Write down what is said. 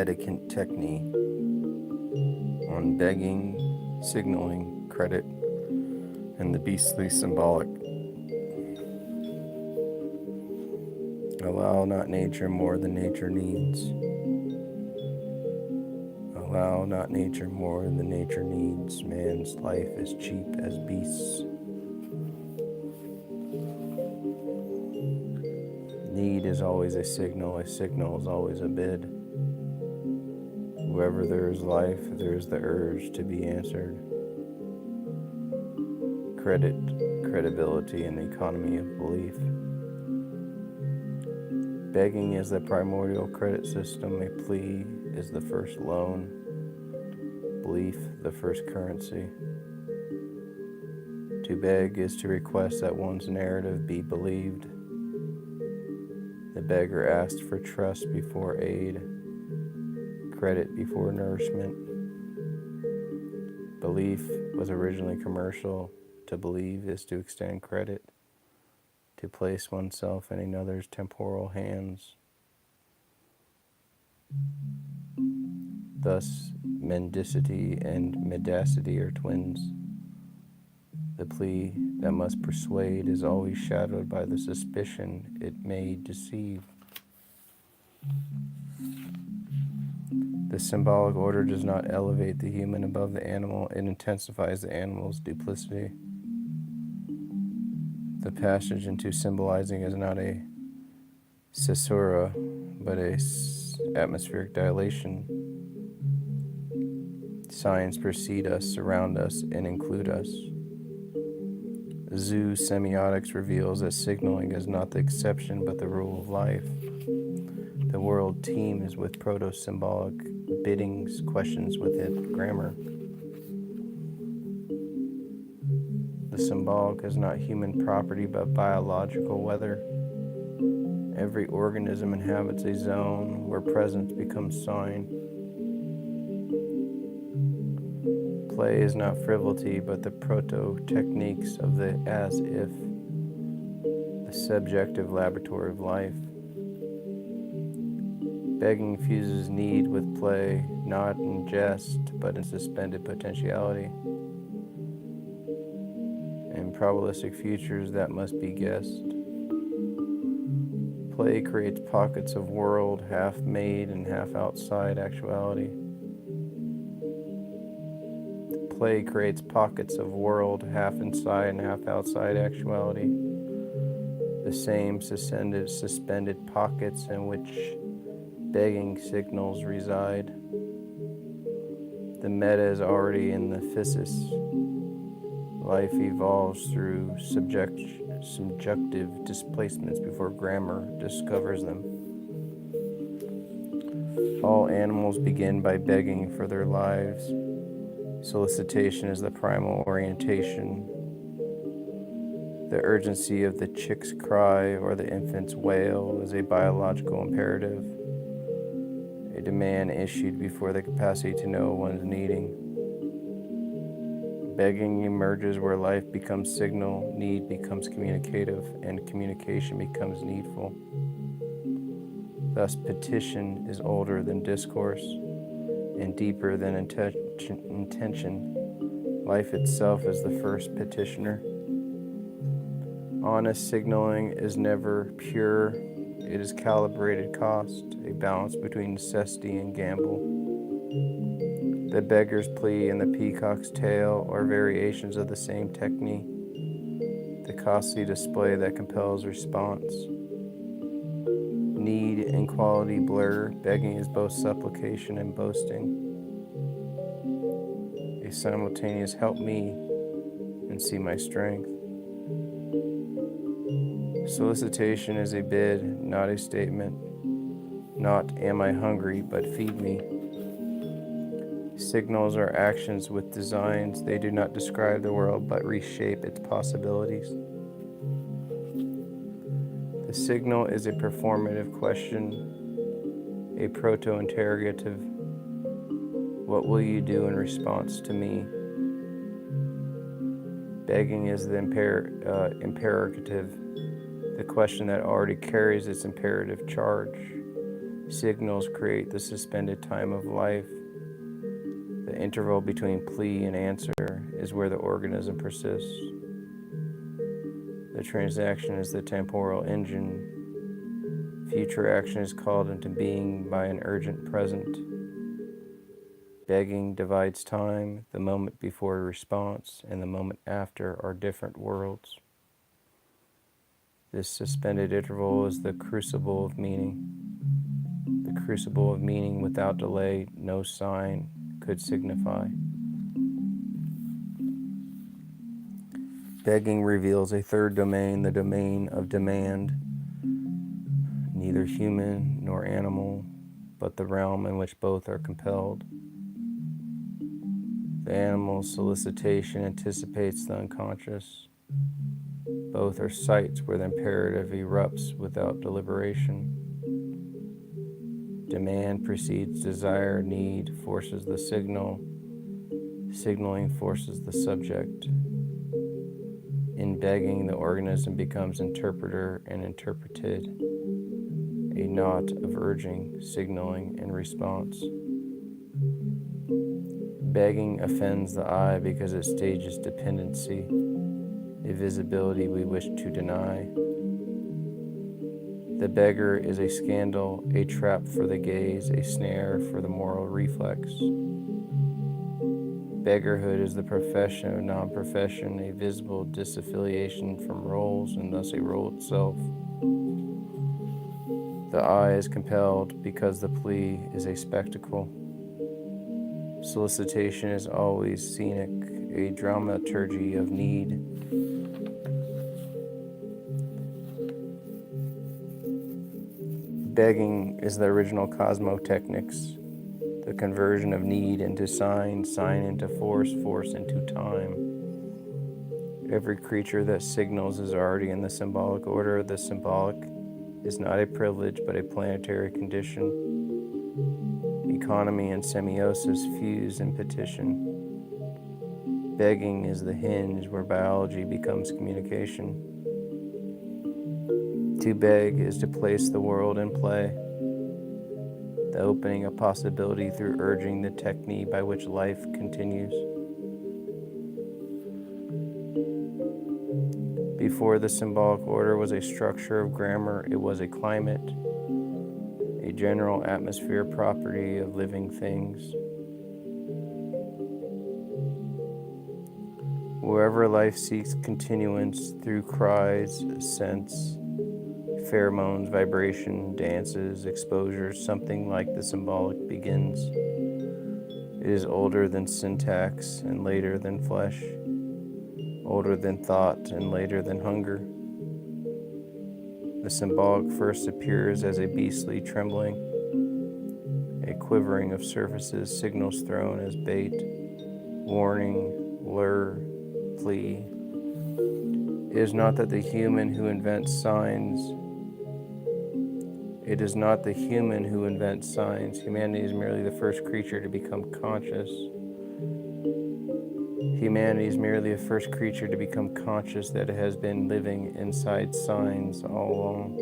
Mendicant Techne on begging, signaling, credit, and the beastly symbolic. Allow not nature more than nature needs. Allow not nature more than nature needs. Man's life is cheap as beasts. Need is always a signal is always a bid. Wherever there is life, there is the urge to be answered. Credit, credibility, and the economy of belief. Begging is the primordial credit system. A plea is the first loan. Belief, the first currency. To beg is to request that one's narrative be believed. The beggar asked for trust before aid, credit before nourishment. Belief was originally commercial. To believe is to extend credit, to place oneself in another's temporal hands. Thus, mendicity and mendacity are twins. The plea that must persuade is always shadowed by the suspicion it may deceive. The symbolic order does not elevate the human above the animal, it intensifies the animal's duplicity. The passage into symbolizing is not a caesura, but a atmospheric dilation. Signs precede us, surround us, and include us. Zoo semiotics reveals that signaling is not the exception but the rule of life. The world teems with proto-symbolic biddings, questions with it, grammar. The symbolic is not human property but biological weather. Every organism inhabits a zone where presence becomes sign. Play is not frivolity but the proto-techniques of the as-if, the subjective laboratory of life. Begging fuses need with play, not in jest, but in suspended potentiality. In probabilistic futures that must be guessed. Play creates pockets of world, half made and half outside actuality. Play creates pockets of world, half inside and half outside actuality. The same suspended pockets in which begging signals reside. The meta is already in the physis. Life evolves through subjective displacements before grammar discovers them. All animals begin by begging for their lives. Solicitation is the primal orientation. The urgency of the chick's cry or the infant's wail is a biological imperative, a demand issued before the capacity to know one's needing. Begging emerges where life becomes signal, need becomes communicative, and communication becomes needful. Thus, petition is older than discourse and deeper than intention. Life itself is the first petitioner. Honest signaling is never pure. It is calibrated cost, a balance between necessity and gamble. The beggar's plea and the peacock's tail are variations of the same technique, the costly display that compels response. Need and quality blur. Begging is both supplication and boasting. A simultaneous help me and see my strength. Solicitation is a bid, not a statement. Not am I hungry, but feed me. Signals are actions with designs. They do not describe the world, but reshape its possibilities. The signal is a performative question, a proto-interrogative. What will you do in response to me? Begging is the imperative, the question that already carries its imperative charge. Signals create the suspended time of life. The interval between plea and answer is where the organism persists. The transaction is the temporal engine. Future action is called into being by an urgent present. Begging divides time. The moment before a response and the moment after are different worlds. This suspended interval is the crucible of meaning. The crucible of meaning without delay, no sign could signify. Begging reveals a third domain, the domain of demand, neither human nor animal, but the realm in which both are compelled. The animal's solicitation anticipates the unconscious. Both are sites where the imperative erupts without deliberation. Demand precedes desire, need forces the signal, signaling forces the subject. In begging, the organism becomes interpreter and interpreted, a knot of urging, signaling, and response. Begging offends the eye because it stages dependency, a visibility we wish to deny. The beggar is a scandal, a trap for the gaze, a snare for the moral reflex. Beggarhood is the profession of non-profession, a visible disaffiliation from roles and thus a role itself. The eye is compelled because the plea is a spectacle. Solicitation is always scenic, a dramaturgy of need. Begging is the original cosmotechnics, the conversion of need into sign, sign into force, force into time. Every creature that signals is already in the symbolic order. The symbolic is not a privilege, but a planetary condition. Economy and semiosis fuse in petition. Begging is the hinge where biology becomes communication. To beg is to place the world in play, the opening of possibility through urging the techne by which life continues. Before the symbolic order was a structure of grammar, it was a climate, a general atmosphere property of living things. Wherever life seeks continuance through cries, scents, pheromones, vibration, dances, exposures, something like the symbolic begins. It is older than syntax and later than flesh, older than thought and later than hunger. The symbolic first appears as a beastly trembling, a quivering of surfaces, signals thrown as bait, warning, lure, plea. It is not that the human who invents signs. It is not the human who invents signs. Humanity is merely the first creature to become conscious. Humanity is merely the first creature to become conscious that it has been living inside signs all along.